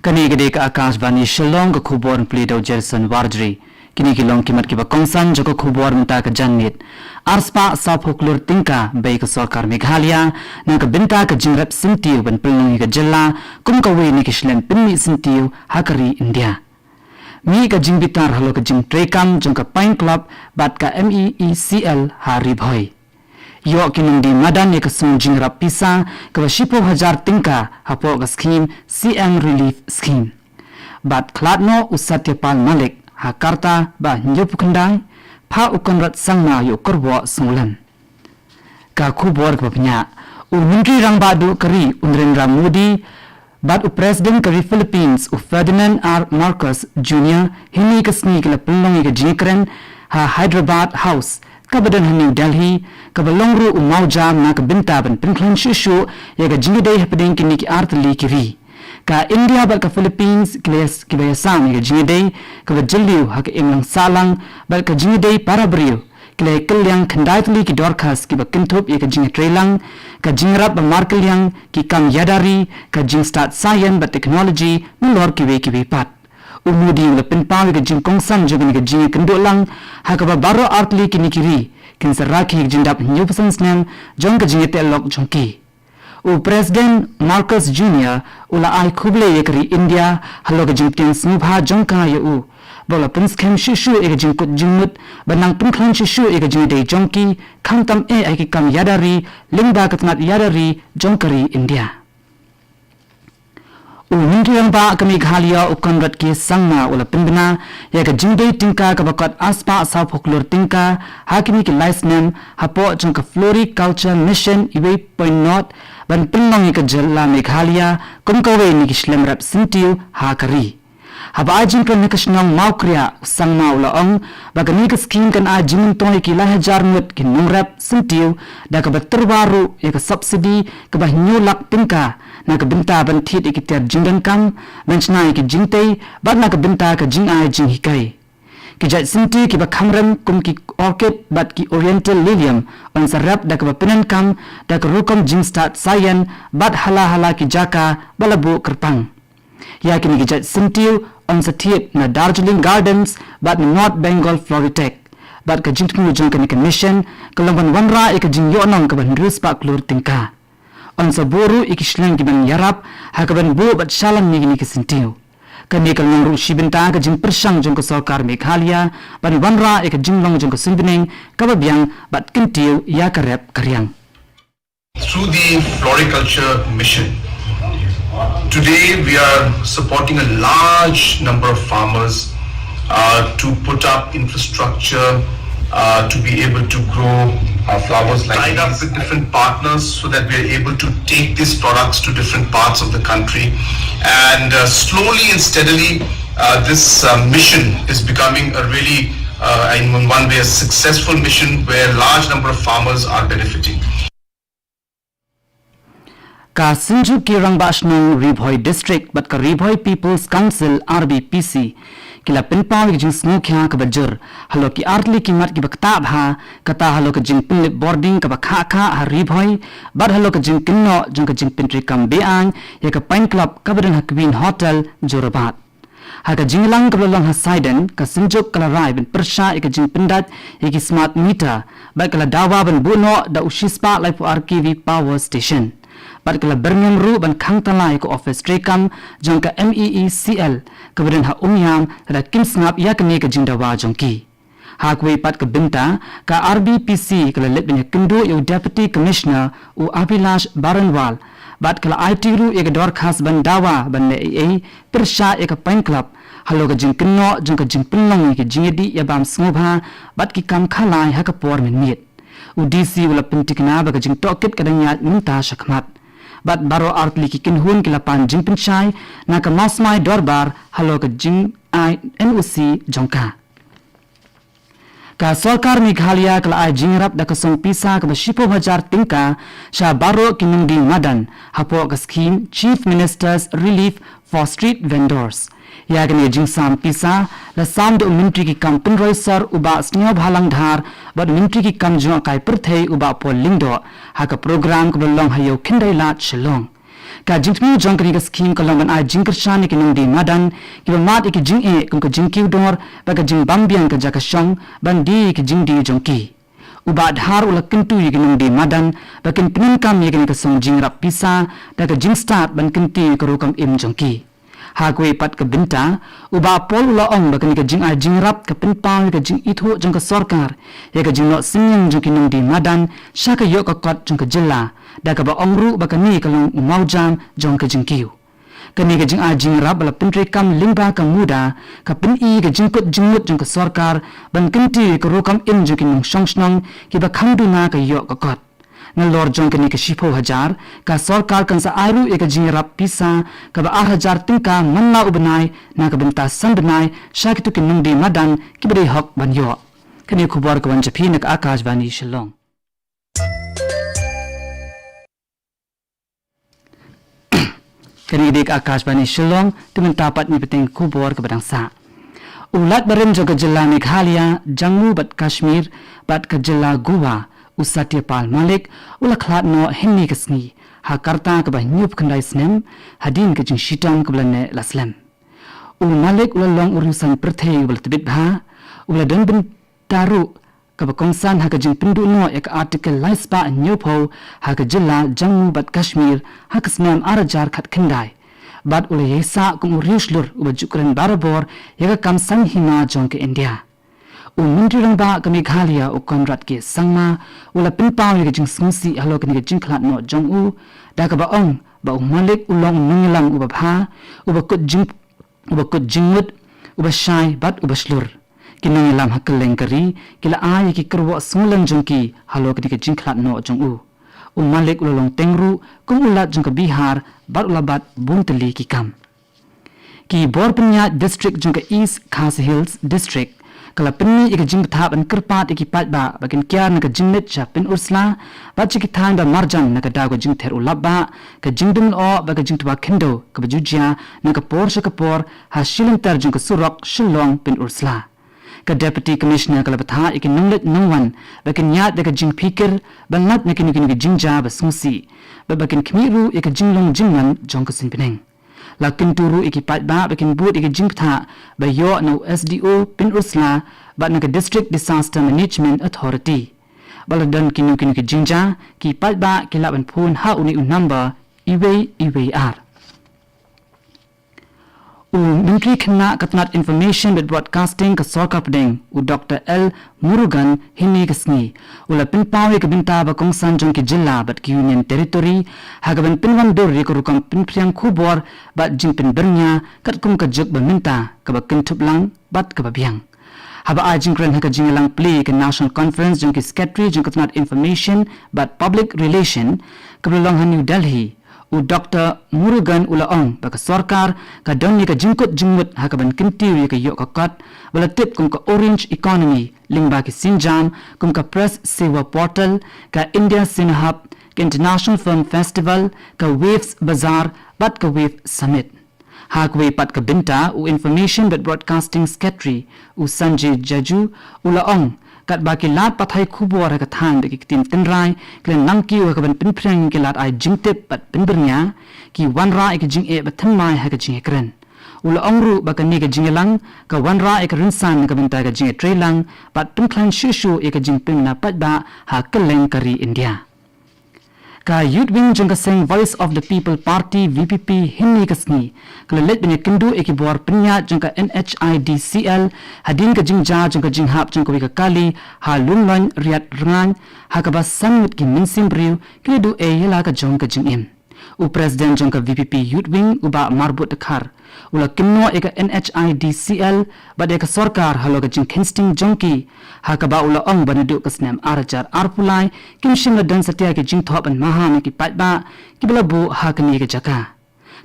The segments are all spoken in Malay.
Kani gede ka Akashwani Shillong ka khubor plido Jerson Wardri kini kilong kimat kiba kongsan joko khubor mta ka janit arspa sapoh klur tyngka bai ka sorkar Meghalaya na ka bynta ka jingrep syntiew ban pynlong ka jylla kum kawei ni ka shlem pynmih syntiew hakari India mi ka jingbitar halo ka jingtreikam jong ka pine club bat ka MeECL Ri Bhoi yo kinong di madan ka sung jingrep pisa ka shipo hajar tyngka hapoh ka skhim CM relief scheme bat Khlad no Satyapal Malik karta ba nyup kendai pa ukonrat sangna yo korbo sunglan ka khubor ka pnya menteri rang badu kari Narendra Modi bat president kari Philippines Ferdinand R Marcos Jr hini kasni kala pynlong ka jingrep Hyderabad house kabadan New Delhi kabalongru umauja na ka bynta ban pinklan shishu ya ka jingidai hapding kini ki artli kiri ka India bal ka Philippines kles kibayasam ka jingidai ka jilliu hak imlang salang bal ka jingidai para brio kle kelyang khandaitli ki dorkas ki bakinthop ka jingtreikam ka jingiarap markelyang ki kam yadari ka jingstat science ba technology mulor ki pat umudi le pinpaw ka jingkongsan jogni ka jing kendolang hak ba baro artli ki nikiri kinsa rakhi jindap nyupasan snem jong ka jingitel lok jongki President Marcos Jr. ula ai khuble ekri India halo ka jingtin smubha jongka yu bola pinskem shishu ek jingkut jingmut banang pinkhan shishu ek jingdei jongki khamtam ai ki kam yadari lingba katnat yadari jongkari India menteri yang ba ka Meghalaya ukonrat ki sangna ula pinbina ya ka jingdei tyngka ka bakat aspa sapoh klur tyngka hakimi ki license hapoh jongka floriculture mission iwe point not ban pynlong ka jylla Meghalaya kum kawei ni ki shlem rap syntiew hakari haba ajin kan nakashnong maukria sangma ula ong bagani ka scheme kan ajin toy ki hajar mut ki nongrep syntiew da ka terbaru ya ka subsidy ka bah nyulak tyngka na ka bynta ban thit ikiter jingtreikam benchna ki jingtei bat na ka bynta ka jingai jinghikai ki jat syntiew ki ba khamram kum ki orchid bat ki oriental lilium on sarap da ka pynnkam da ka rukom jingstat science bat hala ki jaka balabu kerpang ya kini ki jat syntiew on sathiet na Darjeeling Gardens bat North Bengal Floritech bat ka jingtmu jong ka mission kalongban wanra ek jingyonong ka ban ruspa klur tyngka on sa boru ikishleng ki ban yarap hakaban bo bat shalang ni ki syntiew kani kalong ru shibinta ka jing persang jong ka sorkar Meghalaya ban wanra ek jinglong jong ka sunbining kababyang bat kintiw ya karep karyang through the floriculture mission. Today we are supporting a large number of farmers to put up infrastructure to be able to grow flowers like tied up with different partners so that we are able to take these products to different parts of the country and slowly and steadily this mission is becoming a really in one way a successful mission where a large number of farmers are benefiting. Ka Sinju Kirang Bashnong Ri Bhoi District but ka Ri Bhoi People's Council RBPC kila pinpaw jing smukya ka bajur halo ki artli ki mat ki bakta bha kata halo ka jing pinlip boarding ka bakha kha Ri Bhoi bad halo ka jing kinno jong ka jing jingtreikam beang ya ka pine club ka badan Queen Hotel Jorabat haka jinglang ka long hasaiden ka sinjuk kala rai ben persha ka jing pindat ki smart meter ba kala dawa ben buno da ushispa life RKV power station bat kala Birmingham ru ban khang talai ko office trekam jong ka MeECL kabadan ha umyam da kimsngap yakne ka jingdawa jongki hakwe pat ka bynta ka RBPC kala lebnya kindu yo deputy commissioner u Abhilash Baranwal bat kala IT ru ek dor khas ban dawa ban ne persha ek pine club halo ka jingkinno jong ka jingpinlong ki jingedi yabam smobha bat ki kam khalai ha ka por minit u DC wala pintikna ba ka jing tokit kadanya minta shakmat bat baro artli ki kinhun kilapan jing pinchai na ka masmai dorbar halo ka jing ai NOC jongka ka sorkar Meghalaya kala ai jingiarap da ka song pisa ka shipo hajar tyngka sha baro kinungdi madan hapoh ka scheme chief minister's relief for street vendors यागने जिंगसाम पिसा ल साम दो मिंट्री की कम पिनरोय सर उबा स्नेह भालंग धार बद मिंट्री की कम जो काय परथे उबा पोलिंग दो हा का प्रोग्राम को लंग हयो खिंडै लाट Shillong ka jingtmi jong kani ka skhim kalongan ai jingkershan ki nongdie madan ki mat ki jing e kum ka jingkiu dor ba ka jing bambiang ka jaka shong bandi ki jingdi jongki uba dhar ula kentu ki nongdie madan ba kin pnynkam ye kani ka song jingrep pisa da ka jingstat ban kenti ka rokam im jongki ha kawei pat ka bynta uba pol ula ong ba kani ka jing ai jingrap ka pinpang ka jing itho jong ka sorkar ye ka jing no sinyang jong ki nongdie madan sha ka yo ka kot jong ka jylla da ka ba ongru ba kani ka long umaujam jong ka jingkiu kani ka jing ai jingrap bala jingtreikam lingba ka muda ka pynmih ka jingkut jingmut jong ka sorkar ban kenti ka rokam im jong ki nong shongshnong ki ba khangdu na ka yo ka kot na lor jong kani ka shipo hajar ka sorkar kan sa airu e ka jingiarap pisa ka ba hajar tyngka manna ubanai na ka bynta san banai shakitu ki nongdie madan ki bari hok ban yo kani khubor ka wan japi na ka Akashwani Shillong kani dik Akashwani Shillong tumen tapat ni peteng khubor ka badang sa ulat barim jong ka jylla Meghalaya Jammu bat Kashmir bat ka jylla Goa Satyapal Malik ula Khlad no henni kasni ha karta ka ba nyup khandai snem hadin ka jing shitam ka blane la shlem Malik ula long urusan perthei ula tibit bha ula dan bin taru ka ba kongsan ha ka jing pindu no ek article laispa nyupo ha ka jylla Jammu bat Kashmir ha ka snem arajar khat khandai bat ula yesa kum uriuslur uba jukran barabor yaga kam sang hina jong ke India Menteri Rangba ke Meghalaya Konrad ke sangma ula pinpang ye jing sungsi halo ke jing Khlad no jong u da ka ba ong ba Malik ulong nungilang uba bha uba kut jingmut uba shai bat uba slur kinungilam hakeleng kari kila ai ki kerwa sunglang jong ki halo ke jing Khlad no jong u Malik ulong tengru kum ulat jong ke Bihar bat ulabat bunteli ki kam ki Borpenya district jong ke East Khasi Hills district kala pynmih ika jingbitar ban kerpat iki patba bakin kyar na ka jingnet cha pin ursla ba chiki thang da marjan na ka dago jingther ulabba ka jingdum o ba ka jingtwa khendo ka bajujia na ka por sha ka por ha shilintar jing ka surok shillong pin ursla ka deputy commissioner kala batha iki nunglet nungwan bakin yat da ka jing pikir ban lat na kini jingja ba sungsi ba bakin khmiru ika jinglong jingman jong ka sinpineng lakin turu iki patba bakin but iki jingtha ba yo no SDO pin ursla ba na district disaster management authority baladan kinu ki jingja ki patba ki laban phun ha uni number iwar Menteri Khna Katnat Information with Broadcasting ka sorkar pedeng Dr. L Murugan hini kasni ula pinpawi ka bynta ba kongsan jong ki jylla bat ki union territory hagaban pinwan dor ri ko rukam pinpriang khubor bat jing pin bernya kat kum ka juk ba minta ka ba kintuplang bat ka ba biang haba a jingkran ha ka jingalang play ka national conference jong ki secretary jong Katnat Information but public relation ka belong ha New Delhi Dr. Murugan ulaong baka sorkar ka donni ka jingkut jingmut hakaban kintiwi ka yok ka kot bala tip kum ka orange economy lingba ki sinjam kum ka press sewa portal ka India Cinehub ka international film festival ka waves bazaar bat ka wave summit hakwe pat ka bynta information but broadcasting secretary Sanjay Jaju ulaong kat baki lat pathai khubor ka thang de ki tim tinrai klen nangki wa ka ban pinpreng ki lat ai jingtep pat pinbernya ki wanra ek jing e bathamai ha ka jing ekren ula ongru baka ni ka jingelang ka wanra ek rinsan ka benta ka jing trailang pat pinklan shishu ek jing pingna patba ha keleng kari India ka youth wing jong ka seng voice of the people party VPP hinni kasni kala let bine kindu ekibor pinya jong ka NHIDCL hadin ka jingja jong ka jinghap jong ka kali ha lunglan riat rangan ha ka basan mut ki minsim briu kidu e yela ka jong ka jingim president jong ka VPP youth wing uba marbut khar ula kinno eka NHIDCL bade ka sorkar halo ka jing kinsting jongki ha ka ba ula ong banadu ka snem arajar arpulai kimshim dan satya ke jing thop an maha ki patba ki belabu ha ka ni ka jaka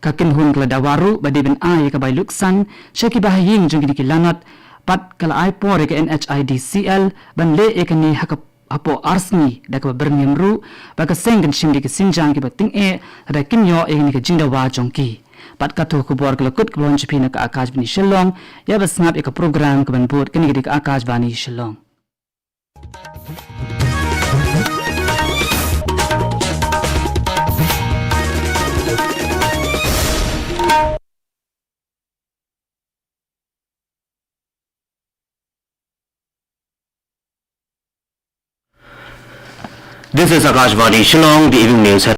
ka kin hun kala dawaru bade ben ai ka bai luksan shaki bahaying jong ki lanat pat kala ai por eka NHIDCL ban le eka ni ha ka hapoh arsni da ka bernyamru ba ka sengkan shimdi ki sinjang ki bating e da kinyo e ni ka jingdawa jongki pat katu kubor kelakut kelon chipina ka Akashwani Shillong ya basngap eka program ke banbut kini ka Akashwani Shillong This is Akashwani Shillong, the evening news.